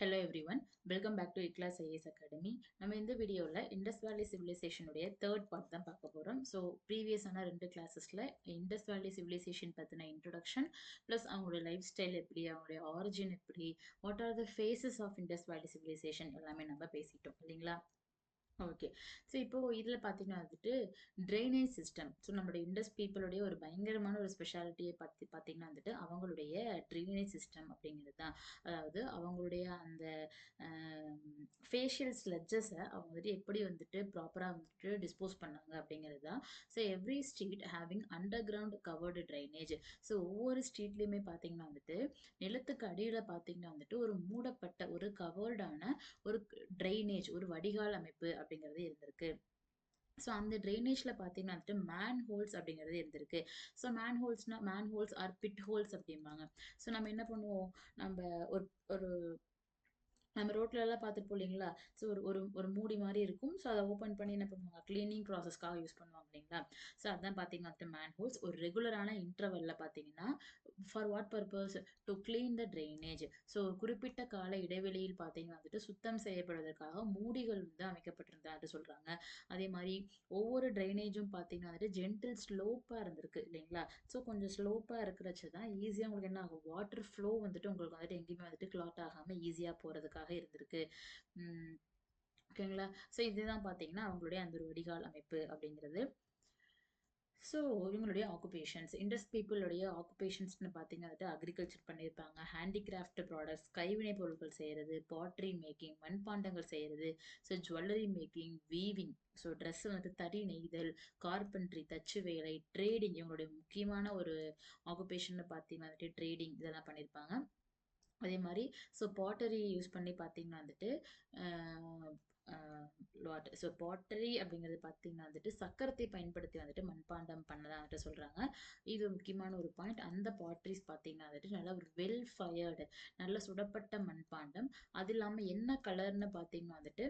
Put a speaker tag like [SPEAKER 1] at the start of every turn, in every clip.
[SPEAKER 1] Hello everyone, welcome back to ICLAS IAS Academy. நம்ம இந்த வீடியோவில் இண்டஸ் வேலி சிவிலைசேஷனுடைய தேர்ட் பார்ட் தான் பார்க்க போகிறோம். ஸோ ப்ரீவியஸான 2 கிளாஸஸில் இண்டஸ் வேலி சிவிலைசேஷன் பற்றின இன்ட்ரொடக்ஷன் ப்ளஸ் அவங்களுடைய லைஃப் ஸ்டைல் எப்படி, அவங்களுடைய ஆரிஜின் எப்படி, what are the phases of Indus valley civilization எல்லாமே நம்ம பேசிட்டோம் இல்லைங்களா? ஓகே. ஸோ இப்போ இதில் பார்த்தீங்கன்னா வந்துட்டு ட்ரைனேஜ் சிஸ்டம். ஸோ நம்மளுடைய இண்டஸ் பீப்புளுடைய ஒரு பயங்கரமான ஒரு ஸ்பெஷாலிட்டியை பற்றி பார்த்தீங்கன்னா வந்துட்டு அவங்களுடைய ட்ரைனேஜ் சிஸ்டம் அப்படிங்கிறது தான். அதாவது அவங்களுடைய அந்த ஃபேஷியல் ஸ்லெட்ஜஸை அவங்க வந்துட்டு எப்படி வந்துட்டு ப்ராப்பராக வந்துட்டு டிஸ்போஸ் பண்ணாங்க அப்படிங்கிறது தான். So every street having underground covered drainage. So ஒவ்வொரு ஸ்ட்ரீட்லேயுமே பார்த்தீங்கன்னா வந்துட்டு நிலத்துக்கு அடியில் பார்த்தீங்கன்னா வந்துட்டு ஒரு மூடப்பட்ட ஒரு கவர்டான ஒரு ட்ரைனேஜ், ஒரு வடிகால் அமைப்பு அப்படிங்கிறது இருந்திருக்கு. ஸோ அந்த ட்ரைனேஜில் பார்த்தீங்கன்னா வந்துட்டு மேன் ஹோல்ஸ் அப்படிங்கிறது இருந்திருக்கு. So manholes are pit holes அப்படிம்பாங்க. ஸோ நம்ம என்ன பண்ணுவோம், நம்ம ஒரு ஒரு நம்ம ரோட்ல எல்லாம் பார்த்துருப்போம் இல்லைங்களா? ஸோ ஒரு ஒரு ஒரு மூடி மாதிரி இருக்கும். ஸோ அதை ஓப்பன் பண்ணி என்ன பண்ணுவாங்க, கிளீனிங் ப்ராசஸ்க்காக யூஸ் பண்ணுவாங்க இல்லைங்களா? ஸோ அதான் பார்த்தீங்கன்னா வந்துட்டு மேன் ஹோல்ஸ். ஒரு ரெகுலரான இன்டர்வல்ல பார்த்தீங்கன்னா for what purpose, to clean the drainage. So குறிப்பிட்ட கால இடைவெளியில் பார்த்தீங்கன்னா வந்துட்டு சுத்தம் செய்யப்படுவதற்காக மூடிகள் வந்து அமைக்கப்பட்டிருந்தான்னு சொல்றாங்க. அதே மாதிரி ஒவ்வொரு ட்ரைனேஜும் பார்த்தீங்கன்னா வந்துட்டு ஜென்டில் ஸ்லோப்பாக இருந்திருக்கு இல்லைங்களா? ஸோ கொஞ்சம் ஸ்லோப்பாக இருக்கிறச்சு தான் ஈஸியாக உங்களுக்கு என்ன ஆகும், வாட்டர் ஃப்ளோ வந்துட்டு உங்களுக்கு வந்துட்டு எங்கேயுமே வந்துட்டு கிளாட் ஆகாமல் ஈஸியாக போகிறதுக்காக இருந்திருக்கு. உம் ஓகேங்களா? ஸோ இதுதான் பார்த்தீங்கன்னா அவங்களுடைய அந்த ஒரு வடிகால் அமைப்பு அப்படிங்கிறது. ஸோ இவங்களுடைய ஆக்குபேஷன்ஸ், இண்டஸ் பீப்புளுடைய ஆக்குபேஷன்ஸ்னு பார்த்தீங்கன்னா அக்ரிகல்ச்சர் பண்ணியிருப்பாங்க, ஹேண்டிகிராஃப்ட் ப்ராடக்ட்ஸ், கைவினை பொருட்கள் செய்கிறது, பாட்ரி மேக்கிங், மண்பாண்டங்கள் செய்கிறது, so jewellery making, weaving, so dress வந்துட்டு தறி நெய்தல், கார்பென்ட்ரி தச்சு வேலை, ட்ரேடிங். இவங்களுடைய முக்கியமான ஒரு ஆக்குபேஷன் பார்த்தீங்கன்னா வந்துட்டு ட்ரேடிங் இதெல்லாம் பண்ணியிருப்பாங்க. அதே மாதிரி ஸோ பாட்டரி யூஸ் பண்ணி பார்த்தீங்கன்னா வந்துட்டு ஸோ பாட்டரி அப்படிங்கிறது பார்த்தீங்கன்னா வந்துட்டு சக்கரத்தை பயன்படுத்தி வந்துட்டு மண்பாண்டம் பண்ணதான் வந்துட்டு சொல்கிறாங்க. இது முக்கியமான ஒரு பாயிண்ட். அந்த பாட்ரிஸ் பார்த்தீங்கன்னா வந்துட்டு நல்லா ஒரு வெல் ஃபயர்டு, நல்ல சுடப்பட்ட மண்பாண்டம். அது இல்லாமல் என்ன கலர்னு பார்த்தீங்கன்னா வந்துட்டு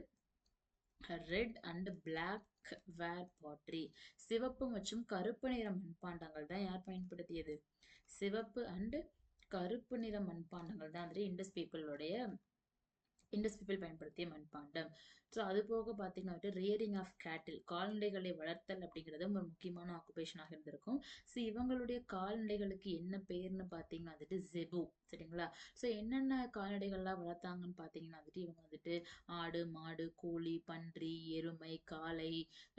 [SPEAKER 1] red and black ware pottery. சிவப்பு மற்றும் கருப்பு நிற மண்பாண்டங்கள் தான் யார் பயன்படுத்தியது, சிவப்பு அண்ட் கருப்பு நிற மண்பாண்டங்கள் தான் வந்துட்டு இண்டஸ் பீப்பிள் பயன்படுத்திய மண்பாண்டம். ஸோ அது போக பார்த்தீங்கன்னா வந்துட்டு ரியரிங் ஆஃப் கேட்டில், கால்நடைகளை வளர்த்தல் அப்படிங்கிறது ஒரு முக்கியமான ஆக்குபேஷனாக இருந்திருக்கும். ஸோ இவங்களுடைய கால்நடைகளுக்கு என்ன பேர்னு பார்த்தீங்கன்னா வந்துட்டு ஜெபு. சரிங்களா? ஸோ என்னென்ன கால்நடைகள்லாம் வளர்த்தாங்கன்னு பார்த்தீங்கன்னா வந்துட்டு இவங்க வந்துட்டு ஆடு, மாடு, கோழி, பன்றி, எருமை, காளை,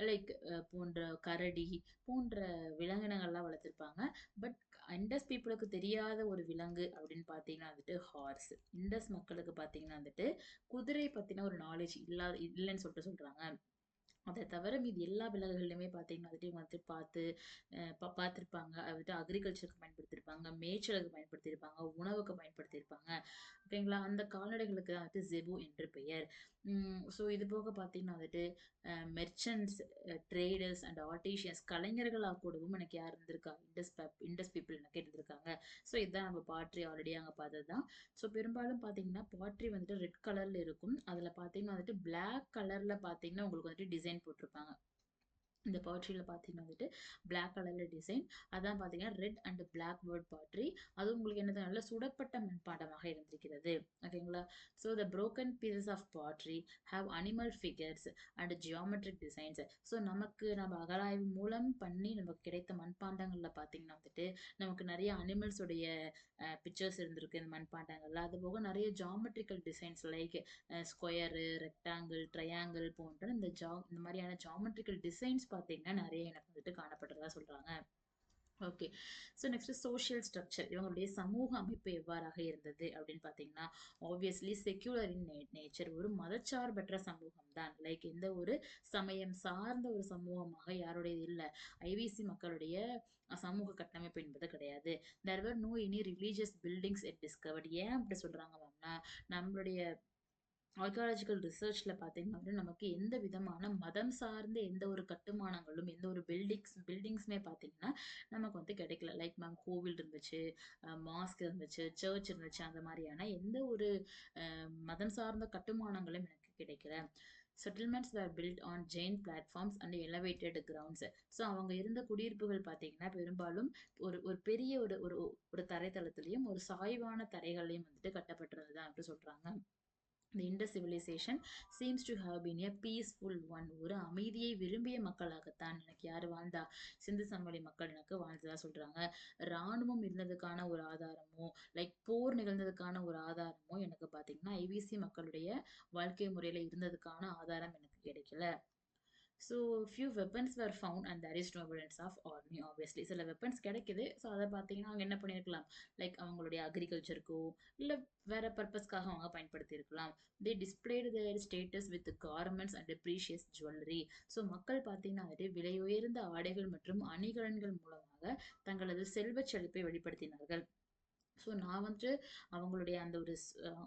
[SPEAKER 1] லைக் போன்ற கரடி போன்ற விலங்கினங்கள்லாம் வளர்த்துருப்பாங்க. பட் இண்டஸ் பீப்புளுக்கு தெரியாத ஒரு விலங்கு அப்படின்னு பார்த்தீங்கன்னா வந்துட்டு ஹார்ஸ். இண்டஸ் மக்களுக்கு பார்த்தீங்கன்னா வந்துட்டு குதிரை பத்தின ஒரு நாலேஜ் இல்லைன்னு சொல்லிட்டு சொல்றாங்க. அதை தவிர மீதி எல்லா விலங்குகள்லையுமே பார்த்தீங்கன்னா வந்துட்டு இவங்க வந்துட்டு பார்த்துருப்பாங்க. அது வந்துட்டு அக்ரிகல்ச்சருக்கு பயன்படுத்தியிருப்பாங்க, மேய்ச்சலுக்கு பயன்படுத்தியிருப்பாங்க, உணவுக்கு பயன்படுத்தியிருப்பாங்க. ஓகேங்களா? அந்த கால்நடைகளுக்கு தான் வந்துட்டு ஜெபு என்று பெயர். ஸோ இது போக பார்த்தீங்கன்னா வந்துட்டு மெர்ச்சன்ட்ஸ், ட்ரேடர்ஸ் அண்ட் ஆர்டிஷியன்ஸ், கலைஞர்களாக கூடவும் எனக்கு யார் இருந்திருக்கா, இண்டஸ் பீப்புள் எனக்கு இருந்திருக்காங்க. ஸோ இதுதான் நம்ம பாட்ரி ஆல்ரெடி அங்கே பார்த்தது தான். ஸோ பெரும்பாலும் பார்த்தீங்கன்னா பாட்ரி வந்துட்டு ரெட் கலர்ல இருக்கும். அதில் பார்த்தீங்கன்னா வந்துட்டு பிளாக் கலர்ல பார்த்தீங்கன்னா உங்களுக்கு வந்துட்டு டிசைன் போட்டிருப்பாங்க. இந்த பாட்ரியில் பார்த்தீங்கன்னா வந்துட்டு பிளாக் கலரில் டிசைன், அதான் பார்த்தீங்கன்னா red and black ware pottery. அது உங்களுக்கு என்னது, நல்ல சுடப்பட்ட மண்பாண்டமாக இருந்திருக்கிறது. ஓகேங்களா? So the broken pieces of pottery have animal figures and geometric designs. So நம்ம அகழாய்வு மூலம் பண்ணி நமக்கு கிடைத்த மண்பாண்டங்களில் பார்த்தீங்கன்னா வந்துட்டு நமக்கு நிறைய அனிமல்ஸுடைய பிக்சர்ஸ் இருந்திருக்கு இந்த மண்பாண்டங்கள்ல. அது போக நிறைய geometrical designs like square, rectangle, triangle போன்ற இந்த மாதிரியான ஜாமெட்ரிக்கல் டிசைன்ஸ் பார்த்தீங்கன்னா நிறைய எனக்கு வந்துட்டு காணப்பட்டதா சொல்றாங்க. Okay. So next social structure, இவங்களுடைய சமூக அமைப்பு எவ்வாறாக இருந்தது அப்படின்னு பார்த்தீங்கன்னா ஆப்வியஸ்லி செக்யூலர் இன் நேச்சர், ஒரு மதச்சார்பற்ற சமூகம் தான். லைக் எந்த ஒரு சமயம் சார்ந்த ஒரு சமூகமாக யாருடைய இல்லை, ஐவிசி மக்களுடைய சமூக கட்டமைப்பு என்பது கிடையாது. தேர் வர் நோ எனி ரிலீஜியஸ் பில்டிங்ஸ் எட் டிஸ்கவர்ட். ஏன் அப்படி சொல்றாங்க மேம்னா, நம்மளுடைய ஆர்கியாலஜிக்கல் ரிசர்ச்ல பார்த்தீங்கன்னா நமக்கு எந்த விதமான மதம் சார்ந்த எந்த ஒரு கட்டுமானங்களும் எந்த ஒரு பில்டிங்ஸுமே பார்த்தீங்கன்னா நமக்கு வந்து கிடைக்கல. லைக் மேம் கோவில் இருந்துச்சு, மாஸ்க் இருந்துச்சு, சர்ச் இருந்துச்சு, அந்த மாதிரியான எந்த ஒரு மதம் சார்ந்த கட்டுமானங்களும் எனக்கு கிடைக்கல. Settlements were built on giant platforms and elevated grounds. So அவங்க இருந்த குடியிருப்புகள் பார்த்தீங்கன்னா பெரும்பாலும் ஒரு ஒரு பெரிய ஒரு தரைத்தளத்திலையும் ஒரு சாய்வான தரைகளையும் வந்துட்டு கட்டப்பட்டிருந்தது அப்படி சொல்றாங்க. The Indus civilization seems to have been a peaceful one. ஒரு அமைதியை விரும்பிய மக்களாகத்தான் எனக்கு யாரு வாழ்ந்தா, சிந்து சமவெளி மக்கள் எனக்கு வாழ்ந்ததா சொல்றாங்க. ராணுவம் இருந்ததுக்கான ஒரு ஆதாரமோ, லைக் போர் நிகழ்ந்ததுக்கான ஒரு ஆதாரமோ எனக்கு பாத்தீங்கன்னா ஐபிசி மக்களுடைய வாழ்க்கை முறையில இருந்ததுக்கான ஆதாரம் எனக்கு கிடைக்கல. So few weapons were found and there is no evidence of army obviously. சில வெப்பன்ஸ் கிடைக்குது. ஸோ அதை பார்த்தீங்கன்னா அவங்க என்ன பண்ணியிருக்கலாம், லைக் அவங்களுடைய அக்ரிகல்ச்சருக்கோ இல்லை வேற பர்பஸ்க்காக அவங்க பயன்படுத்தியிருக்கலாம். தே displayed their status with garments and precious jewelry. So மக்கள் பார்த்தீங்கன்னா வந்துட்டு விலை உயர்ந்த ஆடைகள் மற்றும் அணிகலன்கள் மூலமாக தங்களது செல்வச் செழிப்பை வெளிப்படுத்தினார்கள். ஸோ நான் வந்துட்டு அவங்களுடைய அந்த ஒரு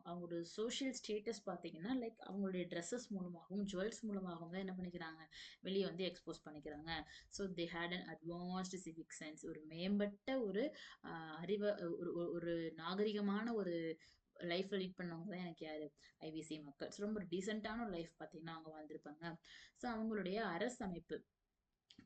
[SPEAKER 1] அவங்களோட சோஷியல் ஸ்டேட்டஸ் பார்த்தீங்கன்னா லைக் அவங்களுடைய ட்ரெஸ்ஸஸ் மூலமாகவும் ஜுவல்ஸ் மூலமாகவும் தான் என்ன பண்ணிக்கிறாங்க, வெளியே வந்து எக்ஸ்போஸ் பண்ணிக்கிறாங்க. So they had an advanced civic sense, ஒரு மேம்பட்ட ஒரு அறிவை, ஒரு ஒரு நாகரிகமான ஒரு லைஃப் லீட் பண்ணவங்க தான் எனக்கு யாரு, ஐபிசி மக்கள். ஸோ ரொம்ப டீசெண்டான ஒரு லைஃப் பார்த்தீங்கன்னா அவங்க வாழ்ந்திருப்பாங்க. ஸோ அவங்களுடைய அரசமைப்பு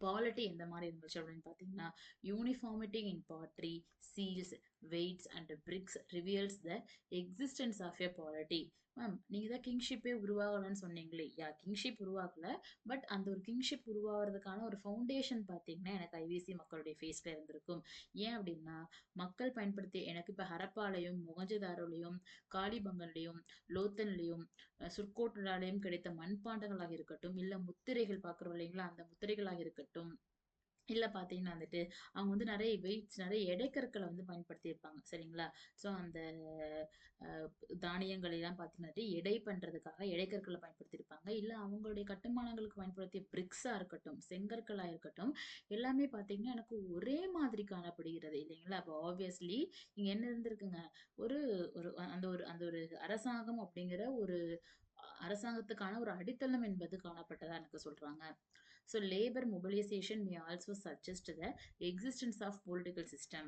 [SPEAKER 1] பாலிட்டி எந்த மாதிரி இருந்துச்சு அப்படின்னு பார்த்தீங்கன்னா, uniformity in pottery, seals, weights and bricks reveals the existence of a polity. Ma'am நீங்க தான் கிங்ஷிப்பே உருவாகலன்னு சொன்னீங்களே, கிங்ஷிப் உருவாக்கல, பட் அந்த ஒரு கிங்ஷிப் உருவாகிறதுக்கான ஒரு ஃபவுண்டேஷன் பார்த்தீங்கன்னா எனக்கு ஐவிசி மக்களுடைய ஃபேஸ்ல இருந்திருக்கும். ஏன் அப்படின்னா மக்கள் பயன்படுத்திய, எனக்கு இப்போ ஹரப்பாலையும் மொகஞ்சதாரோலையும் காளிபங்கன்லையும் லோத்தன்லையும் சுர்கோட்டலாலையும் கிடைத்த மண்பாண்டங்களாக இருக்கட்டும், இல்ல முத்திரைகள் பார்க்குறோம் இல்லைங்களா, அந்த முத்திரைகளாக இருக்கட்டும், இல்ல பார்த்தீங்கன்னா வந்துட்டு அவங்க வந்து நிறைய வெயிட்ஸ், நிறைய எடைக்கற்களை வந்து பயன்படுத்தியிருப்பாங்க சரிங்களா. ஸோ அந்த அஹ், தானியங்களை எல்லாம் பார்த்தீங்கன்னா எடை பண்றதுக்காக எடைக்கற்களை பயன்படுத்தியிருப்பாங்க. இல்ல அவங்களுடைய கட்டுமானங்களுக்கு பயன்படுத்திய பிரிக்ஸா இருக்கட்டும், செங்கற்களா இருக்கட்டும், எல்லாமே பார்த்தீங்கன்னா எனக்கு ஒரே மாதிரி காணப்படுகிறது இல்லைங்களா. அப்போ ஆப்வியஸ்லி இங்க என்ன இருந்திருக்குங்க, ஒரு ஒரு அந்த ஒரு அரசாங்கம் அப்படிங்கிற ஒரு அரசாங்கத்துக்கான ஒரு அடித்தளம் என்பது காணப்பட்டதா எனக்கு சொல்றாங்க. So labor mobilization may also suggest the existence of political system.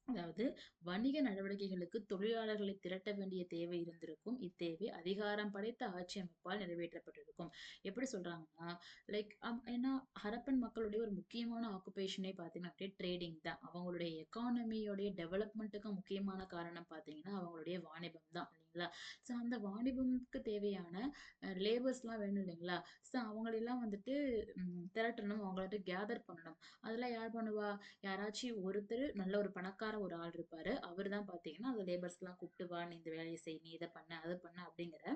[SPEAKER 1] அதாவது வணிக நடவடிக்கைகளுக்கு தொழிலாளர்களை திரட்ட வேண்டிய தேவை இருந்திருக்கும். இத்தேவை அதிகாரம் படைத்த ஆட்சி அமைப்பால் நிறைவேற்றப்பட்டிருக்கும். எப்படி சொல்றாங்கன்னா லைக் ஏன்னா ஹரப்பன் மக்களுடைய ஒரு முக்கியமான ஆக்குபேஷனே பார்த்தீங்கன்னா அப்படியே ட்ரேடிங் தான். அவங்களுடைய எக்கானமியோடைய டெவலப்மெண்ட்டுக்கு முக்கியமான காரணம் பார்த்தீங்கன்னா அவங்களுடைய வாணிபம் தான் இல்லைங்களா. ஸோ அந்த வாணிபம்க்கு தேவையான லேபர்ஸ்லாம் வேணும் இல்லைங்களா. ஸோ அவங்களெல்லாம் வந்துட்டு திரட்டணும், அவங்கள்ட்ட கேதர் பண்ணணும். அதெல்லாம் யார் பண்ணுவா, யாராச்சும் ஒருத்தர் நல்ல ஒரு பணக்கார ஒரு ஆள் இருப்பாரு. அவர் தான் பார்த்தீங்கன்னா அந்த லேபர்ஸ்லாம் கூப்பிட்டு வா, நீ இந்த வேலையை செய், நீ இதை பண்ண அதை பண்ண அப்படிங்கிற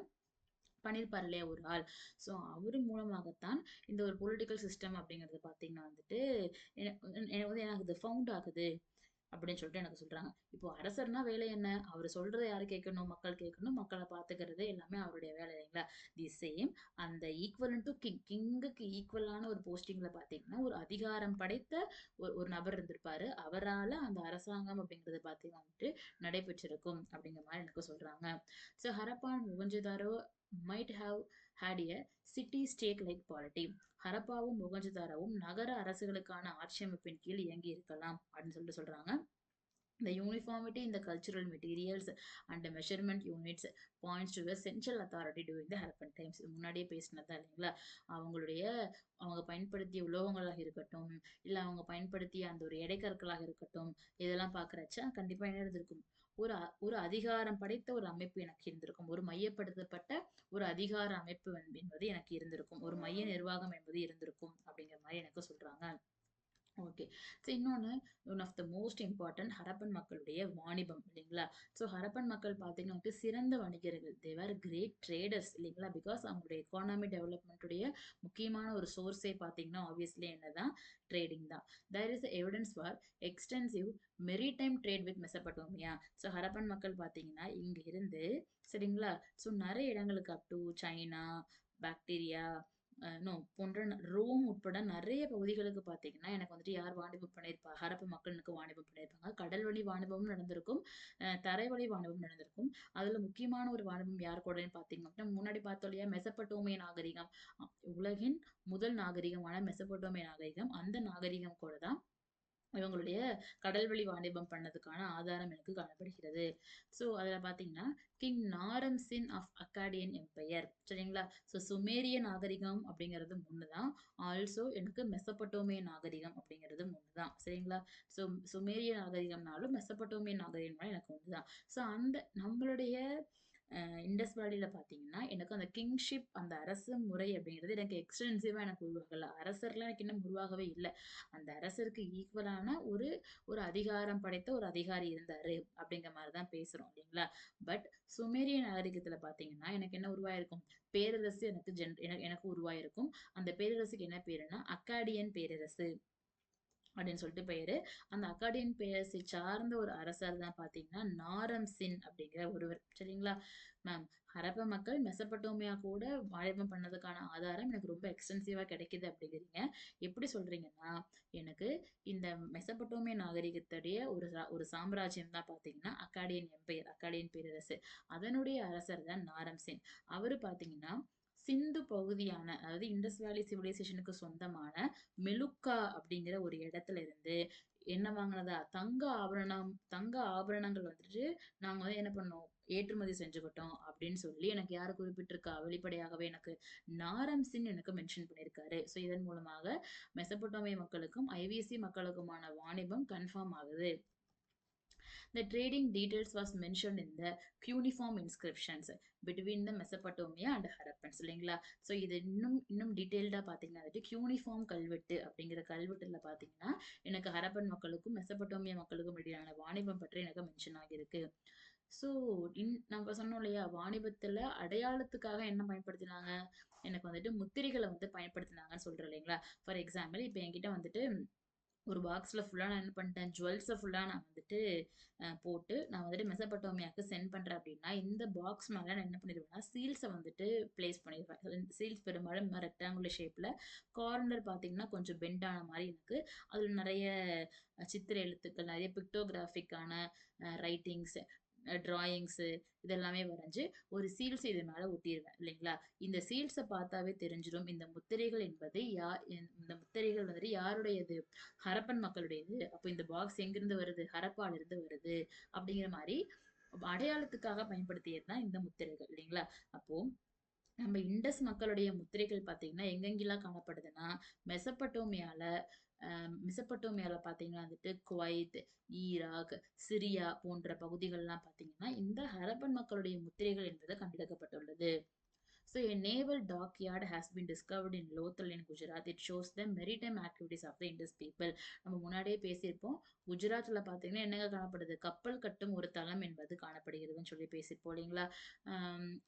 [SPEAKER 1] பண்ணியிருப்பார் இல்லையா ஒரு ஆள். ஸோ அவரு மூலமாகத்தான் இந்த ஒரு பொலிட்டிக்கல் சிஸ்டம் அப்படிங்கிறது பார்த்தீங்கன்னா வந்துட்டு எனக்கு வந்து எனக்கு இது ஃபவுண்ட் ஆகுது அப்படின்னு சொல்லிட்டு எனக்கு சொல்றாங்க. இப்போ அரசர்னா வேலை என்ன, அவர் சொல்றதை யாரு கேட்கணும், மக்கள் கேட்கணும், மக்களை பாத்துக்கிறது எல்லாமே அவருடைய வேலை இல்லைங்களா. தி சேம் அந்த ஈக்குவலன் டு கிங், கிங்குக்கு ஈக்குவலான ஒரு போஸ்டிங்ல பாத்தீங்கன்னா ஒரு அதிகாரம் படைத்த ஒரு நபர் இருந்திருப்பாரு. அவரால அந்த அரசாங்கம் அப்படிங்கறது பாத்தீங்கன்னா வந்துட்டு நடைபெற்றிருக்கும் அப்படிங்கிற மாதிரி எனக்கு சொல்றாங்க. So Harapan Mohenjo-daro might have had a city state like polity. ஹரப்பாவும் மொகஞ்சதாரோவும் நகர அரசுகளுக்கான ஆட்சி அமைப்பின் கீழ் இயங்கி இருக்கலாம் அப்படின்னு சொல்லிட்டு சொல்றாங்க. The uniformity in the cultural materials and the measurement units points to a central authority during the Harappan times. முன்னாடியே பேசினதா இல்லைங்களா. அவங்களுடைய அவங்க பயன்படுத்திய உலோகங்களாக இருக்கட்டும், இல்ல அவங்க பயன்படுத்திய அந்த ஒரு எடைக்கற்களாக இருக்கட்டும், இதெல்லாம் பாக்குறச்ச கண்டிப்பா என்ன இருந்திருக்கும், ஒரு அதிகாரம் படைத்த ஒரு அமைப்பு எனக்கு இருந்திருக்கும். ஒரு மையப்படுத்தப்பட்ட ஒரு அதிகார அமைப்பு என்பது எனக்கு இருந்திருக்கும். ஒரு மைய நிர்வாகம் என்பது இருந்திருக்கும் அப்படிங்கிற மாதிரி எனக்கு சொல்றாங்க. ஓகே. ஸோ இன்னொன்னு, one of the most important Harappan மக்களுடைய வாணிபம் இல்லைங்களா. ஸோ ஹரப்பன் மக்கள் பார்த்தீங்கன்னா வந்துட்டு சிறந்த வணிகர்கள். தே ஆர் கிரேட் ட்ரேடர்ஸ் இல்லைங்களா. பிகாஸ் அவங்களுடைய எக்கானமி டெவலப்மெண்ட்டுடைய முக்கியமான ஒரு சோர்ஸே பார்த்தீங்கன்னா ஆப்வியஸ்லி என்னதான், ட்ரேடிங் தான். There is evidence for extensive maritime trade with Mesopotamia. So Harappan மக்கள் பார்த்தீங்கன்னா இங்க இருந்து சரிங்களா, ஸோ நிறைய இடங்களுக்கு அப் டு சைனா, பாக்டீரியா, நோ போன்ற ரோம் உட்பட நிறைய பகுதிகளுக்கு பார்த்தீங்கன்னா எனக்கு வந்துட்டு யார் வாணிபம் பண்ணியிருப்பா, ஹரப்ப மக்களுக்கு வாணிபம் பண்ணியிருப்பாங்க. கடல் வழி வாணிபமும் நடந்திருக்கும், தரைவழி வாணிபம் நடந்திருக்கும். அதுல முக்கியமான ஒரு வாணிபம் யார் கூடன்னு பார்த்தீங்க அப்படின்னா முன்னாடி பார்த்தோம் இல்லையா, மெசபட்டோமிய நாகரிகம். உலகின் முதல் நாகரிகமான மெசபட்டோமிய நாகரிகம், அந்த நாகரிகம் கூட தான் இவங்களுடைய கடல்வழி வாணிபம் பண்ணதுக்கான ஆதாரம் எனக்கு காணப்படுகிறது. ஸோ அதில் பார்த்தீங்கன்னா கிங் நாரம்சின் ஆஃப் அக்காடியன் எம்பையர் சரிங்களா. ஸோ சுமேரிய நாகரிகம் அப்படிங்கிறது ஒன்று தான். ஆல்சோ எனக்கு மெசபட்டோமிய நாகரிகம் அப்படிங்கிறது ஒன்று தான் சரிங்களா. ஸோ சுமேரிய நாகரிகம்னாலும் மெசபட்டோமிய நாகரிகம்னாலும் எனக்கு ஒன்று தான். ஸோ அந்த நம்மளுடைய இண்டஸ் வேலியில பார்த்தீங்கன்னா, எனக்கு அந்த கிங்ஷிப் அந்த அரச முறை அப்படிங்கிறது எனக்கு எக்ஸ்டென்சிவா எனக்கு உருவாகல. அரசர்லாம் எனக்கு இன்னும் உருவாகவே இல்ல. அந்த அரசருக்கு ஈக்குவலான ஒரு ஒரு அதிகாரம் படைத்த ஒரு அதிகாரி இருந்தாரு அப்படிங்கிற மாரி தான் பேசுறோம் இல்லைங்களா? பட் சுமேரிய நாகரிகத்தில பார்த்தீங்கன்னா, எனக்கு என்ன உருவாயிருக்கும்? பேரரசு எனக்கு எனக்கு உருவாயிருக்கும். அந்த பேரரசுக்கு என்ன பேருன்னா, அக்காடியன் பேரரசு. அப்படின்னு சொல்லிட்டு பெயரு. அந்த அக்காடியன் பேரரசை சார்ந்த ஒரு அரசர் தான் பார்த்தீங்கன்னா, நாரம் சின் அப்படிங்கிற ஒருவர். சரிங்களா? மேம் ஹரப்பா மக்கள் மெசபடோமியா கூட வாணிபம் பண்ணதுக்கான ஆதாரம் எனக்கு ரொம்ப எக்ஸ்டென்சிவா கிடைக்குது அப்படிங்கிறீங்க. எப்படி சொல்றீங்கன்னா, எனக்கு இந்த மெசபடோமிய நாகரிகத்துடைய ஒரு சாம்ராஜ்யம் தான் பார்த்தீங்கன்னா, அக்காடியன் எம்பையர், அக்காடியன் பேரரசு. அதனுடைய அரசர் தான் நாரம் சின். அவரு பார்த்தீங்கன்னா, சிந்து பகுதியான அதாவது இண்டஸ் வேலி சிவிலைசேஷனுக்கு சொந்தமான மெலுக்கா அப்படிங்கிற ஒரு இடத்துல இருந்து என்ன வாங்கினதா தங்க ஆபரணங்கள் வந்துட்டு நாங்க வந்து என்ன பண்ணோம் ஏற்றுமதி செஞ்சுக்கிட்டோம் அப்படின்னு சொல்லி எனக்கு யாரு குறிப்பிட்டிருக்கா வெளிப்படையாகவே எனக்கு நாரம் சிங் எனக்கு மென்ஷன் பண்ணியிருக்காரு. ஸோ இதன் மூலமாக மெசபடோமிய மக்களுக்கும் ஐவிசி மக்களுக்குமான வாணிபம் கன்ஃபார்ம் ஆகுது. The trading details was mentioned in the cuneiform inscriptions between the Mesopotamia and Harappans இல்லைங்களா? ஸோ இது இன்னும் இன்னும் டீட்டெயில்டா பார்த்தீங்கன்னா வந்துட்டு கியூனிஃபார்ம் கல்வெட்டு அப்படிங்கிற கல்வெட்டுல பார்த்தீங்கன்னா எனக்கு ஹரப்பன் மக்களுக்கும் மெசபடோமியா மக்களுக்கும் இடையிலான வாணிபம் பற்றி எனக்கு மென்ஷன் ஆகியிருக்கு. ஸோ நம்ம சொன்னோம் இல்லையா வாணிபத்துல அடையாளத்துக்காக என்ன பயன்படுத்தினாங்க? எனக்கு வந்துட்டு முத்திரைகளை வந்து பயன்படுத்தினாங்கன்னு சொல்றேன் இல்லைங்களா? ஃபார் எக்ஸாம்பிள் இப்போ என்கிட்ட வந்துட்டு ஒரு பாக்ஸ்ல ஃபுல்லா நான் என்ன பண்ணிட்டேன் ஜுவல்ஸ ஃபுல்லா நான் வந்துட்டு போட்டு நான் வந்துட்டு மெசபடோமியாக்கு சென்ட் பண்றேன் அப்படின்னா இந்த பாக்ஸ் மேல நான் என்ன பண்ணிடுவேன்னா சீல்ஸை வந்துட்டு பிளேஸ் பண்ணிடுவேன். சீல்ஸ் பெரும்பாலும் ரெக்டாங்குலர் ஷேப்ல கார்னர் பார்த்தீங்கன்னா கொஞ்சம் பெண்ட் ஆன மாதிரி எனக்கு அதுல நிறைய சித்திர எழுத்துக்கள் நிறைய பிக்டோகிராஃபிக்கான ரைட்டிங்ஸ் டிராயிங்ஸு இதெல்லாமே வரைஞ்சு ஒரு சீல்ஸ் இது மேல ஒட்டிருவேன் இல்லைங்களா? இந்த சீல்ஸை பார்த்தாவே தெரிஞ்சிடும் இந்த முத்திரைகள் என்பது இந்த முத்திரைகள் வந்துட்டு யாருடையது? ஹரப்பன் மக்களுடையது. அப்போ இந்த பாக்ஸ் எங்கிருந்து வருது? ஹரப்பால இருந்து வருது. அப்படிங்கிற மாரி அடையாளத்துக்காக பயன்படுத்தியது தான் இந்த முத்திரைகள் இல்லைங்களா? அப்போ நம்ம இண்டஸ் மக்களுடைய முத்திரைகள் பார்த்தீங்கன்னா, எங்கெங்கெல்லாம் காணப்படுதுன்னா, மெசபடோமியால மெசபடோமியால பார்த்தீங்கன்னா வந்துட்டு குவைத், ஈராக், சிரியா போன்ற பகுதிகள்லாம் பார்த்தீங்கன்னா, இந்த ஹரப்பன் மக்களுடைய முத்திரைகள் என்பது கண்டெடுக்கப்பட்டுள்ளது. So a naval dockyard has been discovered in Lothal in Gujarat. It shows the maritime activities of the Indus people. நம்ம முன்னாடியே பேசியிருப்போம். குஜராத்ல பார்த்தீங்கன்னா என்னங்க காணப்படுது? கப்பல் கட்டும் ஒரு தளம் என்பது காணப்படுகிறதுன்னு சொல்லி பேசியிருப்போம் இல்லைங்களா?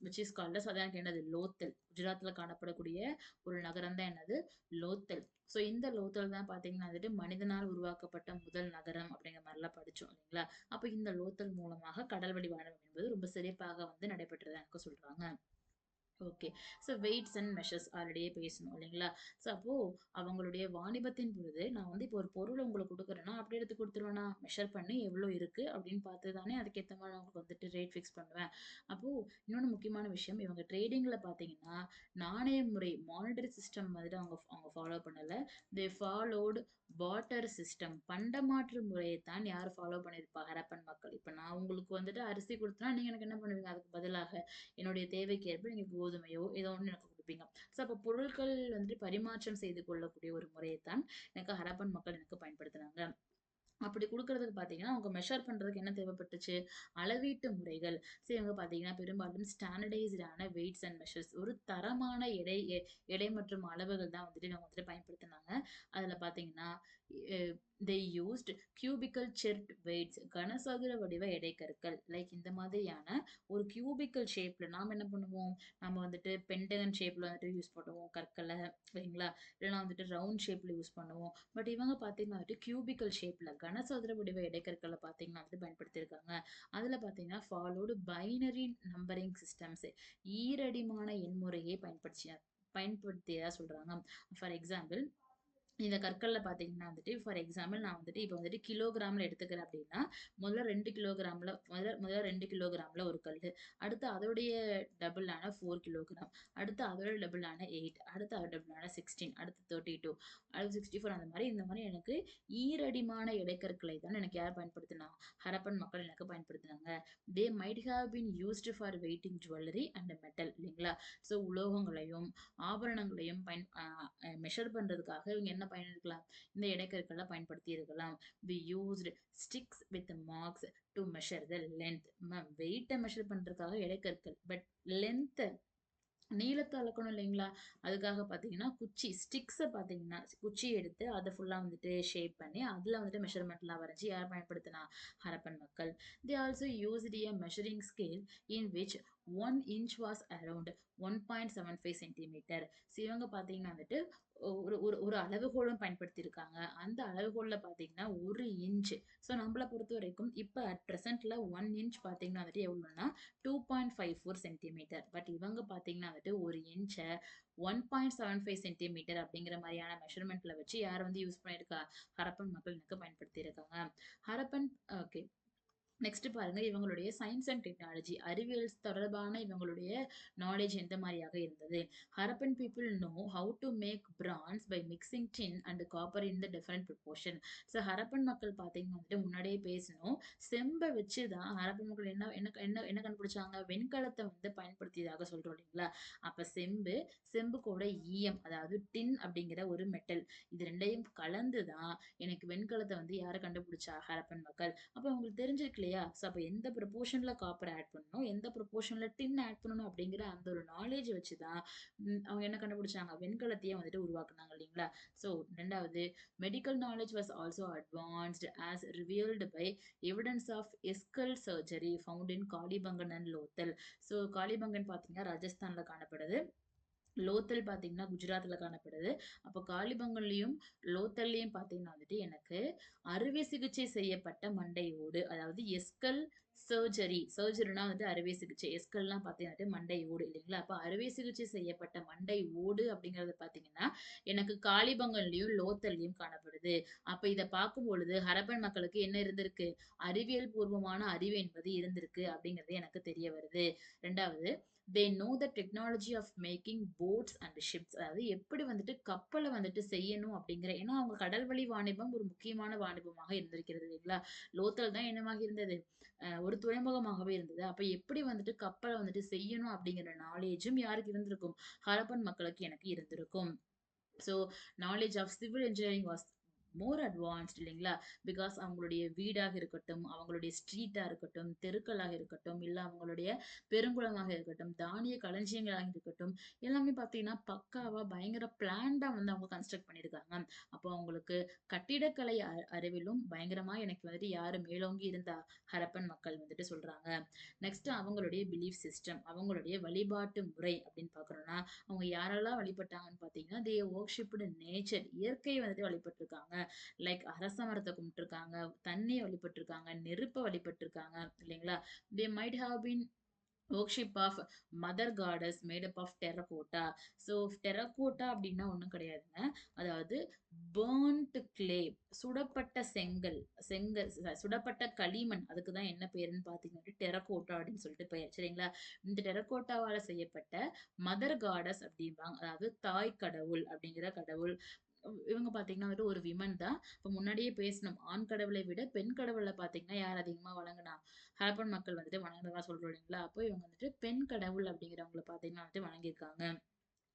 [SPEAKER 1] which is called as அதான் என்னது லோத்தல். குஜராத்ல காணப்படக்கூடிய ஒரு நகரம் தான் என்னது? லோத்தல். ஸோ இந்த லோத்தல் தான் பார்த்தீங்கன்னா வந்துட்டு மனிதனால் உருவாக்கப்பட்ட முதல் நகரம் அப்படிங்கிற மாதிரிலாம் படிச்சோம் இல்லைங்களா? அப்போ இந்த லோத்தல் மூலமாக கடல் வழி வாணிபம் என்பது ரொம்ப சிறப்பாக வந்து நடைபெற்றதா எனக்கு சொல்றாங்க. Okay. So weights and measures ஆல்ரெடியே பேசணும் இல்லைங்களா? ஸோ அப்போ அவங்களுடைய வாணிபத்தின் பொழுது நான் வந்து இப்போ ஒரு பொருள் உங்களுக்கு குடுக்குறேன்னா, அப்படியே எடுத்து குடுத்துருவேனா? மெஷர் பண்ணி எவ்வளோ இருக்கு அப்படின்னு பார்த்து தானே அதுக்கேத்த மாரி நான் உங்களுக்கு வந்துட்டு ரேட் ஃபிக்ஸ் பண்ணுவேன். அப்போ இன்னொன்னு முக்கியமான விஷயம், இவங்க ட்ரேடிங்ல பார்த்தீங்கன்னா, நாணய முறை மானிட்டரி சிஸ்டம் வந்துட்டு அவங்க அவங்க ஃபாலோ பண்ணல. தே ஃபாலோட் பார்ட்டர் சிஸ்டம் பண்டமாற்று முறையை தான் யார் ஃபாலோ பண்ணியிருப்பா? ஹரப்பன் மக்கள். இப்ப நான் உங்களுக்கு வந்துட்டு அரிசி குடுத்தேன்னா, நீங்க எனக்கு என்ன பண்ணுவீங்க? அதுக்கு பதிலாக என்னுடைய தேவைக்கு ஏற்ப நீங்க கோதுமையோ ஏதோ ஒண்ணு எனக்கு குடுப்பீங்க. ஸோ அப்ப பொருட்கள் வந்துட்டு பரிமாற்றம் செய்து கொள்ளக்கூடிய ஒரு முறையைத்தான் எனக்கு ஹரப்பன் மக்கள் எனக்கு பயன்படுத்துனாங்க. அப்படி குடுக்குறதுக்கு பார்த்தீங்கன்னா, அவங்க மெஷர் பண்றதுக்கு என்ன தேவைப்பட்டுச்சு? அளவீட்டு முறைகள். ஸோ இவங்க பார்த்தீங்கன்னா, பெரும்பாலும் ஸ்டாண்டர்டைஸ்டான வெயிட்ஸ் அண்ட் மெஷர்ஸ் ஒரு தரமான எடை மற்றும் அளவுகள் தான் வந்துட்டு இவங்க வந்துட்டு பயன்படுத்துனாங்க. அதுல பார்த்தீங்கன்னா, a they used cubical chert weights கனசதுர வடிவ எடைக்கற்கள். லைக் இந்த மாதிரியான ஒரு கியூபிக்கல் ஷேப்ல நாம என்ன பண்ணுவோம்? நம்ம வந்துட்டு பென்டகன் ஷேப்ல வந்துட்டு யூஸ் பண்ணுவோம் கற்கள, சரிங்களா? இல்லைன்னா வந்துட்டு ரவுண்ட் ஷேப்ல யூஸ் பண்ணுவோம். பட் இவங்க பார்த்தீங்கன்னா வந்துட்டு கியூபிக்கல் ஷேப்ல கனசதுர வடிவ இடைக்கற்களை பார்த்தீங்கன்னா வந்துட்டு பயன்படுத்தியிருக்காங்க. அதுல பார்த்தீங்கன்னா ஃபாலோடு பைனரி நம்பரிங் சிஸ்டம்ஸ் ஈரடிமான எண்முறையை பயன்படுத்தியதா சொல்றாங்க. ஃபார் எக்ஸாம்பிள் இந்த கற்கள்ல பார்த்தீங்கன்னா வந்துட்டு, ஃபார் எக்ஸாம்பிள் நான் வந்துட்டு இப்ப வந்துட்டு கிலோகிராம்ல எடுத்துக்கிறேன் அப்படின்னா, முதல்ல 2 கிலோகிராம்ல ஒரு கல்லு. அடுத்து அதோடைய டபுளான 4 கிலோகிராம். அடுத்து அதோட டபுளான 8. அடுத்து அதோட டபுளான 16. அடுத்து 32. அடுத்து 64 அந்த மாரி இந்த மாரி எனக்கு ஈரடிமான இடைக்கற்களை தான் எனக்கு யார் பயன்படுத்தினா? ஹரப்பன் மக்கள் எனக்கு பயன்படுத்தினாங்க. They might have been used for waiting jewellery and metal இல்லைங்களா? ஸோ உலோகங்களையும், ஆபரணங்களையும் மெஷர் பண்றதுக்காக இவங்க என்ன என்ன பயன்படுத்தலாம், இந்த இடைக்கற்களை பயன்படுத்தி இருக்கலாம். we used sticks with marks to measure the length. வெயிட்டை மெஷர் பண்றதுக்காக இடைக்கற்கள், பட் லென்த் நீளத்தை அளக்கணும் இல்லைங்களா, அதுக்காக பார்த்தீங்கன்னா குச்சி ஸ்டிக்ஸை பார்த்தீங்கன்னா குச்சி எடுத்து அதை ஃபுல்லாக வந்துட்டு ஷேப் பண்ணி அதில் வந்துட்டு மெஷர்மெண்ட்லாம் வரைஞ்சி யார் பயன்படுத்தினா, ஹரப்பன் மக்கள். They also used a measuring scale in which 1 inch was around 1.75 centimetre. So இவங்க பார்த்தீங்கன்னா வந்துட்டு ஒரு ஒரு ஒரு அளவுகோலும் பயன்படுத்தியிருக்காங்க. அந்த அளவுகோலில் பார்த்தீங்கன்னா 1 இன்ச். ஸோ நம்மளை பொறுத்த வரைக்கும் இப்போ அட் ப்ரெசென்ட்ல 1 இன்ச் பார்த்தீங்கன்னா வந்துட்டு எவ்வளோன்னா 2.54 சென்டிமீட்டர். பட் இவங்க பார்த்தீங்கன்னா வந்துட்டு 1 இன்ச்சை 1.75 சென்டிமீட்டர் அப்படிங்கிற மாதிரியான மெஷர்மெண்ட்ல வச்சு யார் வந்து யூஸ் பண்ணியிருக்கா, ஹரப்பன் மக்கள் எனக்கு பயன்படுத்தியிருக்காங்க. ஹரப்பன் ஓகே. நெக்ஸ்ட் பாருங்க, இவங்களுடைய சயின்ஸ் அண்ட் டெக்னாலஜி அறிவியல் தொடர்பான இவங்களுடைய நாலேஜ் எந்த மாதிரியாக இருந்தது. Harappan people know how to make bronze by mixing tin and copper in the different proportion. So Harappan மக்கள் பார்த்தீங்கன்னா வந்துட்டு முன்னாடியே பேசணும், செம்பை வச்சு தான் ஹரப்பன் மக்கள் என்ன என்ன என்ன என்ன கண்டுபிடிச்சாங்க, வெண்கலத்தை வந்து பயன்படுத்தியதாக சொல்றோம் இல்லைங்களா. அப்ப செம்பு, செம்பு கூட ஈயம், அதாவது டின் அப்படிங்கிற ஒரு மெட்டல், இது ரெண்டையும் கலந்து தான் எனக்கு வெண்கலத்தை வந்து யாரை கண்டுபிடிச்சா, ஹரப்பன் மக்கள். அப்போ உங்களுக்கு தெரிஞ்சிருக்கு இல்லையா. ஸோ அப்போ எந்த ப்ரொபோர்ஷன்ல காப்பர் ஆட் பண்ணணும், எந்த ப்ரொபோர்ஷன்ல டின் ஆட் பண்ணணும் அப்படிங்கிற அந்த ஒரு நாலேஜ் வச்சு தான் அவங்க என்ன கண்டுபிடிச்சாங்க, வெண்கலத்தையே வந்துட்டு உருவாக்குனாங்க இல்லைங்களா. ஸோ ரெண்டாவது, medical knowledge was also advanced as revealed by evidence of skull surgery found in Kalibangan and Lothal. So Kalibangan பார்த்தீங்கன்னா ராஜஸ்தான்ல காணப்படுது, லோத்தல் பார்த்தீங்கன்னா குஜராத்தில் காணப்படுது. அப்போ காலிபங்கன்லையும் லோத்தல்லையும் பார்த்தீங்கன்னா வந்துட்டு எனக்கு அறுவை சிகிச்சை செய்யப்பட்ட மண்டை ஓடு, அதாவது எஸ்கல் சர்ஜரி, சர்ஜரினா வந்துட்டு அறுவை சிகிச்சை, எஸ்கல்லாம் பார்த்தீங்கன்னா மண்டை ஓடு இல்லைங்களா. அப்போ அறுவை சிகிச்சை செய்யப்பட்ட மண்டை ஓடு அப்படிங்கிறது பார்த்தீங்கன்னா எனக்கு காலிபங்கன்லையும் லோத்தல்லையும் காணப்படுது. அப்போ இதை பார்க்கும் பொழுது ஹரப்பன் மக்களுக்கு என்ன இருந்திருக்கு, அறிவியல் பூர்வமான அறிவு என்பது இருந்திருக்கு அப்படிங்கிறது எனக்கு தெரிய வருது. ரெண்டாவது, they know the technology of making boats and ships. அதாவது எப்படி வந்துட்டு கப்பலை வந்துட்டு செய்யணும் அப்படிங்கிற, ஏன்னா அவங்க கடல் வழி வாணிபம் ஒரு முக்கியமான வாணிபமாக இருந்திருக்கிறது இல்லைங்களா. லோத்தல் தான் என்னமாக இருந்தது, ஒரு துறைமுகமாகவே இருந்தது. அப்ப எப்படி வந்துட்டு கப்பலை வந்துட்டு செய்யணும் அப்படிங்கிற நாலேஜும் யாருக்கு இருந்திருக்கும், ஹரப்பன் மக்களுக்கு எனக்கு இருந்திருக்கும். So knowledge of civil engineering was more advanced இல்லைங்களா. பிகாஸ் அவங்களுடைய வீடாக இருக்கட்டும், அவங்களுடைய ஸ்ட்ரீட்டா இருக்கட்டும், தெருக்களாக இருக்கட்டும், இல்லை அவங்களுடைய பெருங்குளமாக இருக்கட்டும், தானிய களஞ்சியங்களாக இருக்கட்டும், எல்லாமே பார்த்தீங்கன்னா பக்காவா பயங்கர பிளான்டா வந்து அவங்க கன்ஸ்ட்ரக்ட் பண்ணியிருக்காங்க. அப்போ அவங்களுக்கு கட்டிடக்கலை அறிவிலும் பயங்கரமா எனக்கு வந்துட்டு யாரு மேலோங்கி இருந்தா, ஹரப்பன் மக்கள் வந்துட்டு சொல்றாங்க. நெக்ஸ்ட் அவங்களுடைய பிலீஃப் சிஸ்டம், அவங்களுடைய வழிபாட்டு முறை அப்படின்னு பாக்குறோம்னா அவங்க யாரெல்லாம் வழிபட்டாங்கன்னு பார்த்தீங்கன்னா தே வொர்ஷிப்டு நேச்சர், இயற்கையை வந்துட்டு வழிபட்டிருக்காங்க. லைக் அரச மரத்தை கும்பிட்டுருக்காங்க, தண்ணியை வழிபட்டிருக்காங்க, நெருப்பை வழிபட்டிருக்காங்க இல்லைங்களா. They might have been worship of mother goddess made up of terracotta. So terracotta அப்படின்னா ஒன்றும் கிடையாதுங்க, அதாவது burnt clay, சுடப்பட்ட செங்கல், சுடப்பட்ட களிமண், அதுக்கு தான் என்ன பேருன்னு பார்த்தீங்கன்னா டெரகோட்டா அப்படின்னு சொல்லிட்டு பெயர் சரிங்களா. இந்த டெரகோட்டாவால செய்யப்பட்ட மதர் காடஸ் அப்படிம்பாங்க, அதாவது தாய் கடவுள் அப்படிங்கிற கடவுள். இவங்க பார்த்தீங்கன்னா வந்துட்டு ஒரு விமன் தான். இப்போ முன்னாடியே பேசணும், ஆண் கடவுளை விட பெண் கடவுளை பார்த்தீங்கன்னா யார் அதிகமாக வழங்கினா, ஹரப்பன் மக்கள் வந்துட்டு வணங்குறதா சொல்றோம் இல்லைங்களா. அப்போ இவங்க வந்துட்டு பெண் கடவுள் அப்படிங்கிறவங்கள பார்த்தீங்கன்னா வந்துட்டு வணங்கியிருக்காங்க.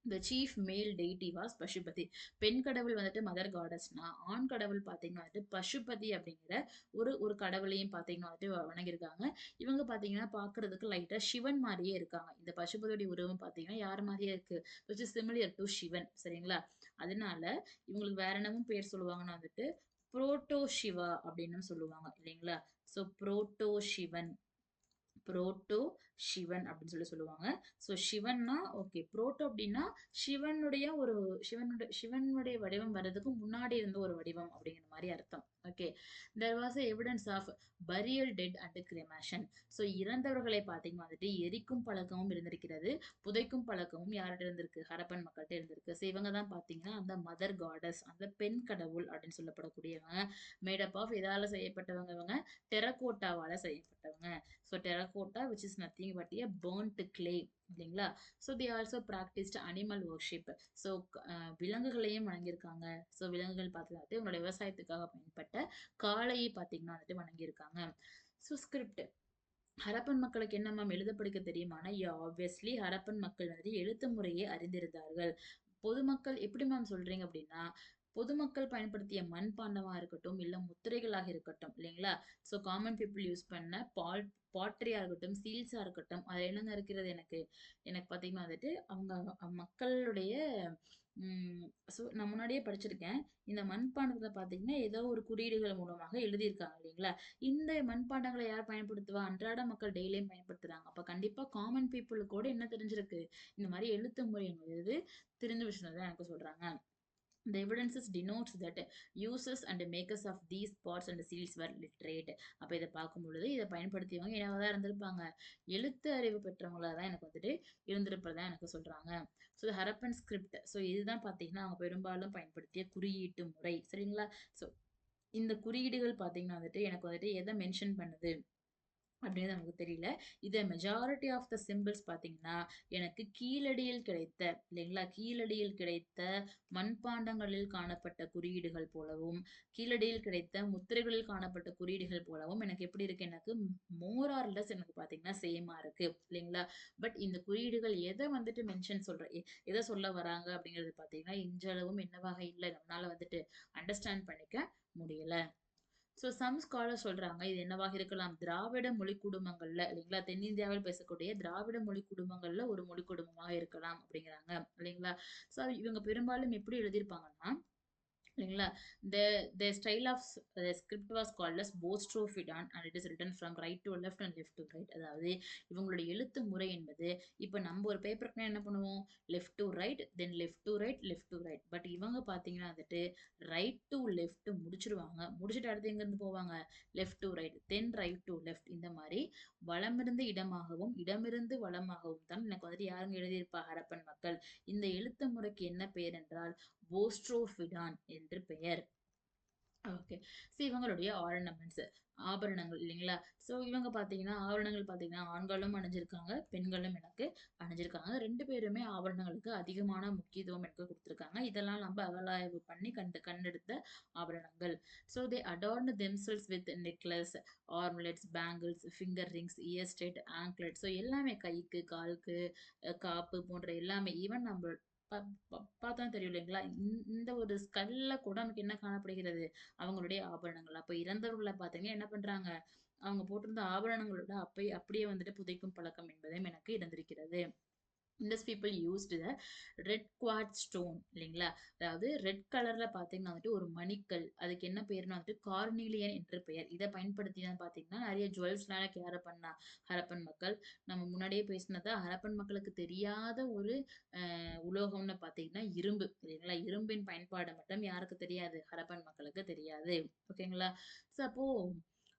[SPEAKER 1] த சீஃப் மேல் டெய்டி வாஸ் பசுபதி. பெண் கடவுள் வந்துட்டு மதர் காடஸ்னா, ஆண் கடவுள் பார்த்தீங்கன்னா வந்துட்டு பசுபதி அப்படிங்கிற ஒரு ஒரு கடவுளையும் பார்த்தீங்கன்னா வந்துட்டு வணங்கியிருக்காங்க. இவங்க பார்த்தீங்கன்னா பார்க்கறதுக்கு லைட்டாக சிவன் மாதிரியே இருக்காங்க. இந்த பசுபதியுடைய உருவம் பார்த்தீங்கன்னா யார் மாதிரியே இருக்கு, which is similar to Sivan சரிங்களா. அதனால இவங்களுக்கு வேற என்னமும் பேர் சொல்லுவாங்கன்னா வந்துட்டு புரோட்டோ சிவா அப்படின்னு சொல்லுவாங்க இல்லைங்களா. So proto Sivan, proto Sivan அப்படின்னு சொல்லுவாங்க. ஸோ சிவன்னா ஓகே, புரோட்டோ அப்படின்னா சிவனுடைய ஒரு சிவனுடைய வடிவம் வர்றதுக்கு முன்னாடி இருந்த ஒரு வடிவம் அப்படிங்கிற மாதிரி அர்த்தம். Okay, there was evidence of burial dead and cremation. So இறந்தவர்களை பார்த்தீங்கன்னா வந்துட்டு எரிக்கும் பழக்கமும் இருந்திருக்கிறது, புதைக்கும் பழக்கமும் யார்கிட்ட இருந்திருக்கு, ஹரப்பன் மக்கள்கிட்ட இருந்திருக்கு. ஸோ இவங்க தான் பார்த்தீங்கன்னா அந்த மதர் காடஸ், அந்த பெண் கடவுள் அப்படின்னு சொல்லப்படக்கூடியவங்க. மேடப் ஆஃப் எதால செய்யப்பட்டவங்க, இவங்க டெரகோட்டாவால செய்யப்பட்டவங்க. So terracotta which is nothing but a burnt clay இல்லைங்களா. So they also practised animal worship. So விலங்குகளையும் வணங்கியிருக்காங்க. ஸோ விலங்குகள் பார்த்தீங்கன்னா இவங்களோட விவசாயத்துக்காக பயன்பட்ட காளையை பார்த்தீங்கன்னா வந்துட்டு வணங்கியிருக்காங்க. ஸோ ஸ்கிரிப்ட், ஹரப்பன் மக்களுக்கு என்ன மேம் எழுத படிக்க தெரியுமானா, ஆப்வியஸ்லி ஹரப்பன் மக்கள் வந்துட்டு எழுத்து முறையை அறிந்திருந்தார்கள். பொதுமக்கள் எப்படி மேம் சொல்றீங்க அப்படின்னா, பொதுமக்கள் பயன்படுத்திய மண்பாண்டமா இருக்கட்டும், இல்ல முத்திரைகளாக இருக்கட்டும் இல்லைங்களா? ஸோ காமன் பீப்பிள் யூஸ் பண்ண பாட்டரியா இருக்கட்டும், சீல்ஸா இருக்கட்டும், அதுல என்னங்க இருக்கிறது எனக்கு? எனக்கு பார்த்தீங்கன்னா வந்துட்டு, அவங்க மக்களுடைய ம் நான் முன்னாடியே படிச்சிருக்கேன். இந்த மண்பாண்டத்துல பார்த்தீங்கன்னா, ஏதோ ஒரு குறியீடுகள் மூலமாக எழுதியிருக்காங்க இல்லைங்களா? இந்த மண்பாண்டங்கள யார் பயன்படுத்துவா? அன்றாட மக்கள் டெய்லியும் பயன்படுத்துறாங்க. அப்ப கண்டிப்பா காமன் பீப்பிளுக்கு கூட என்ன தெரிஞ்சிருக்கு? இந்த மாரி எழுத்து முறை என்பது தெரிஞ்ச விஷயம் தான் எனக்கு சொல்றாங்க. The evidences denotes that users and makers of these pots and seals were literate. அப்ப இத பார்க்கும் பொழுது இத பயன்படுத்தியவங்க என்னவா தான் இருந்திருப்பாங்க? எழுத்து அறிவு பெற்றவங்களா தான் எனக்கு வந்துட்டு இருந்திருப்பதா எனக்கு சொல்றாங்க. So Harappan script. ஸோ இதுதான் பார்த்தீங்கன்னா, அவங்க பெரும்பாலும் பயன்படுத்திய குறியீட்டு முறை. சரிங்களா? ஸோ இந்த குறியீடுகள் பார்த்தீங்கன்னா வந்துட்டு, எனக்கு வந்துட்டு எத மென்ஷன் பண்ணுது? அப்படின்னு நமக்கு தெரியல. இத மெஜாரிட்டி ஆஃப் த சிம்பிள்ஸ் பார்த்தீங்கன்னா, எனக்கு கீழடியில் கிடைத்த இல்லைங்களா? கீழடியில் கிடைத்த மண்பாண்டங்களில் காணப்பட்ட குறியீடுகள் போலவும், கீழடியில் கிடைத்த முத்திரைகளில் காணப்பட்ட குறியீடுகள் போலவும் எனக்கு எப்படி இருக்கு? எனக்கு மோர் ஆர் லெஸ் எனக்கு பார்த்தீங்கன்னா சேமா இருக்கு. இல்லைங்களா? பட் இந்த குறியீடுகள் எத வந்துட்டு மென்ஷன் எத சொல்ல வராங்க அப்படிங்கிறது பார்த்தீங்கன்னா, இன்றளவும் என்னவாக இல்ல. நம்மளால வந்துட்டு அண்டர்ஸ்டாண்ட் பண்ணிக்க முடியல. சம் ஸ்காலர் சொல்றாங்க இது என்னவாக இருக்கலாம்? திராவிட மொழி குடும்பங்கள்ல இல்லைங்களா? தென்னிந்தியாவில் பேசக்கூடிய திராவிட மொழி குடும்பங்கள்ல ஒரு மொழி குடும்பமாக இருக்கலாம் அப்படிங்கிறாங்க. இல்லைங்களா? இவங்க பெரும்பாலும் எப்படி எழுதியிருப்பாங்கன்னா, இல்லைங்களா? The the style of the script was called as Boustrophedon and it is written from right to left and left to right. அதாவது இவங்களுடைய எழுத்து முறை என்பது, இப்ப நம்ம ஒரு பேப்பருக்குனா என்ன பண்ணுவோம்? Left to right, then left to right, left to right. But இவங்க பார்த்தீங்கன்னா வந்துட்டு ரைட் டு லெஃப்ட் முடிச்சிருவாங்க. முடிச்சுட்டு அடுத்து எங்கேருந்து போவாங்க? Left to right, then right to left. இந்த மாரி வலமிருந்து இடமாகவும், இடமிருந்து வலமாகவும் தான் எனக்கு வந்துட்டு யாருங்க எழுதியிருப்பா? ஹரப்பன் மக்கள். இந்த எழுத்து முறைக்கு என்ன பெயர் என்றால் போஸ்ட்ரோஃபிடான் என்று பெயர். ஓகே. இவங்களுடைய ஆர்னமெண்ட்ஸ் ஆபரணங்கள் இல்லைங்களா? இவங்க பார்த்தீங்கன்னா, ஆபரணங்கள் பார்த்தீங்கன்னா, ஆண்களும் அணிஞ்சிருக்காங்க, பெண்களும் எனக்கு அணிஞ்சிருக்காங்க. 2 பேருமே ஆபரணங்களுக்கு அதிகமான முக்கியத்துவம் எனக்கு குடுத்துருக்காங்க. இதெல்லாம் நம்ம அகழாய்வு பண்ணி கண்டெடுத்த ஆபரணங்கள். They adorn themselves with necklace, armlets, bangles, finger rings, ear stud, anklet. எல்லாமே கைக்கு, காலுக்கு, காப்பு போன்ற எல்லாமே ஈவன் நம்ம ப ப பார்த்தா தெரியும் இல்லைங்களா? இந்த ஒரு ஸ்கல்ல கூட நமக்கு என்ன காணப்படுகிறது? அவங்களுடைய ஆபரணங்கள். அப்ப இறந்தவர்கள பார்த்தீங்கன்னா என்ன பண்றாங்க? அவங்க போட்டிருந்த ஆபரணங்களோட அப்படியே வந்துட்டு புதைக்கும் பழக்கம் என்பதும் எனக்கு இருந்திருக்கிறது. Indus people used the red quartz stone இல்லைங்களா? அதாவது ரெட் கலர்ல பார்த்தீங்கன்னா வந்துட்டு ஒரு மணிக்கல். அதுக்கு என்ன பேருன்னா வந்துட்டு கார்னிலியன் என்று பெயர். இத பயன்படுத்தி தான் பார்த்தீங்கன்னா, நெறைய ஜுவல்ஸ்லாம் எனக்கு பண்ணா ஹரப்பன் மக்கள். நம்ம முன்னாடியே பேசினதா ஹரப்பன் மக்களுக்கு தெரியாத ஒரு உலோகம்னு பார்த்தீங்கன்னா இரும்பு இல்லைங்களா? இரும்பின் பயன்பாடு மட்டும் யாருக்கு தெரியாது? ஹரப்பன் மக்களுக்கு தெரியாது. ஓகேங்களா? அப்போ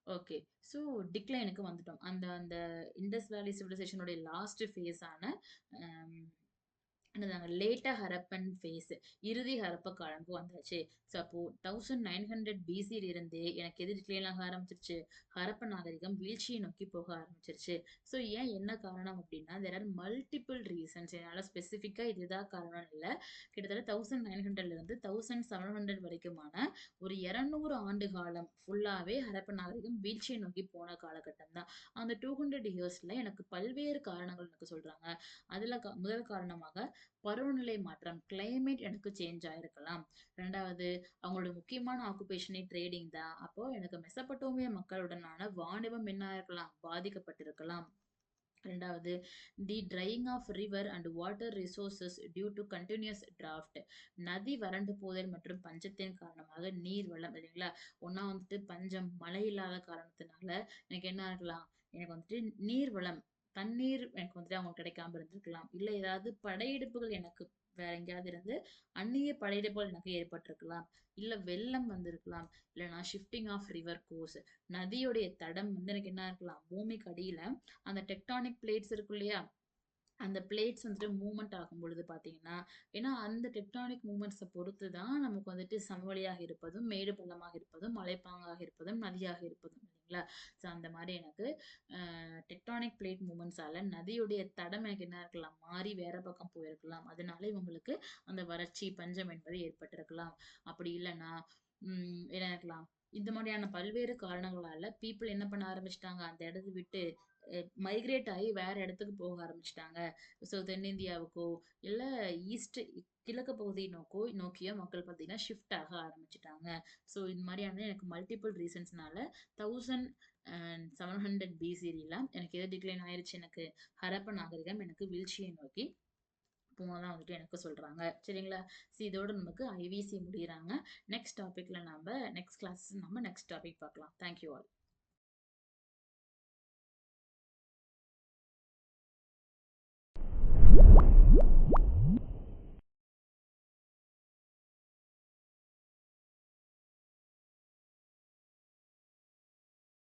[SPEAKER 1] ஓகே. ஸோ டிக்ளைனுக்கு வந்துட்டோம். அந்த அந்த இண்டஸ் வேலி சிவிலைசேஷனுடைய லாஸ்ட் ஃபேஸ் ஆன அம் என்னதாங்க லேட்டா ஹரப்பன் ஃபேஸ் இறுதி ஹரப்ப காலம்க்கு வந்தாச்சு. அப்போ 1900 பிசில இருந்தே எனக்கு எது டிக்ளைன் ஆக ஆரம்பிச்சிருச்சு? ஹரப்பன் நாகரிகம் வீழ்ச்சியை நோக்கி போக ஆரம்பிச்சிருச்சு. ஏன் என்ன காரணம் அப்டின்னா, தேர் ஆர் மல்டிபிள் ரீசன்ஸ். என்னால ஸ்பெசிஃபிக்கா இதுதான் காரணம்னு இல்ல. கிட்டத்தட்ட 1900ல இருந்து 1700 வரைக்குமான ஒரு 200 ஆண்டு காலம் ஃபுல்லாவே ஹரப்பன் நாகரிகம் வீழ்ச்சியை நோக்கி போன காலகட்டம் தான். அந்த 200 இயர்ஸ்ல எனக்கு பல்வேறு காரணங்கள் எனக்கு சொல்றாங்க. அதுல முதல் காரணமாக பருவநிலை மாற்றம் கிளைமேட் எனக்கு சேஞ்ச் ஆயிருக்கலாம். 2வது அவங்களோட முக்கியமான ஆக்குபேஷனே ட்ரேடிங் தான். அப்போ எனக்கு மெசபடோமிய மக்களுடனான வாணிபம் என்ன ஆயிருக்கலாம்? பாதிக்கப்பட்டிருக்கலாம். 2வது the drying of river and water resources due to continuous drought. நதி வறண்டு போதல் மற்றும் பஞ்சத்தின் காரணமாக நீர் வளம் இல்லைங்களா? ஒண்ணா வந்துட்டு பஞ்சம், மழை இல்லாத காரணத்தினால எனக்கு என்ன ஆகலாம்? எனக்கு வந்துட்டு நீர் வளம், தண்ணீர் எனக்கு வந்துட்டு அவங்களுக்கு கிடைக்காம இருந்திருக்கலாம். இல்ல ஏதாவது படையெடுப்புகள் எனக்கு வேற எங்கேயாவது இருந்து அந்நிய படையெடுப்புகள் எனக்கு ஏற்பட்டிருக்கலாம். இல்ல வெள்ளம் வந்திருக்கலாம். இல்லன்னா ஷிஃப்டிங் ஆஃப் ரிவர் கோர்ஸ். நதியுடைய தடம் வந்து எனக்கு என்ன இருக்கலாம்? பூமிக்கு அடியில அந்த டெக்டானிக் பிளேட்ஸ் இருக்கு இல்லையா? அந்த பிளேட்ஸ் வந்துட்டு மூவ்மெண்ட் ஆகும் பொழுது பார்த்தீங்கன்னா, ஏன்னா அந்த டெக்டானிக் மூவ்மெண்ட்ஸ பொறுத்து தான் நமக்கு வந்துட்டு சமவெளியாக இருப்பதும், மேடு பள்ளமாக இருப்பதும், மலைப்பாங்காக இருப்பதும், நதியாக இருப்பதும் இல்லைங்களா? அந்த மாரி எனக்கு டெக்டானிக் பிளேட் மூவ்மெண்ட்ஸால நதியுடைய தடம் எனக்கு என்ன இருக்கலாம்? மாறி வேற பக்கம் போயிருக்கலாம். அதனால இவங்களுக்கு அந்த வறட்சி, பஞ்சம் என்பது ஏற்பட்டிருக்கலாம். அப்படி இல்லன்னா, என்ன இருக்கலாம்? இந்த மாதிரியான பல்வேறு காரணங்களால பீப்பிள் என்ன பண்ண ஆரம்பிச்சுட்டாங்க? அந்த இடத்த விட்டு மைக்ரேட் ஆகி வேற இடத்துக்கு போக ஆரம்பிச்சிட்டாங்க. ஸோ தென்னிந்தியாவுக்கோ இல்ல ஈஸ்ட் கிழக்கு பகுதியை நோக்கியோ மக்கள் பார்த்தீங்கன்னா ஷிஃப்ட் ஆக ஆரம்பிச்சுட்டாங்க. ஸோ இந்த மாதிரியான எனக்கு மல்டிபிள் ரீசன்ஸ்னால 1700 பிசில எனக்கு எது டிக்ளைன் ஆயிருச்சு, எனக்கு ஹரப்ப நாகரிகம் எனக்கு வீழ்ச்சியை நோக்கி போனதான் வந்துட்டு எனக்கு சொல்றாங்க. சரிங்களா? இதோட நமக்கு ஐவிசி முடியறாங்க. நெக்ஸ்ட் டாபிக்ல நம்ம நெக்ஸ்ட் கிளாஸ் நம்ம நெக்ஸ்ட் டாபிக் பார்க்கலாம். Thank you all.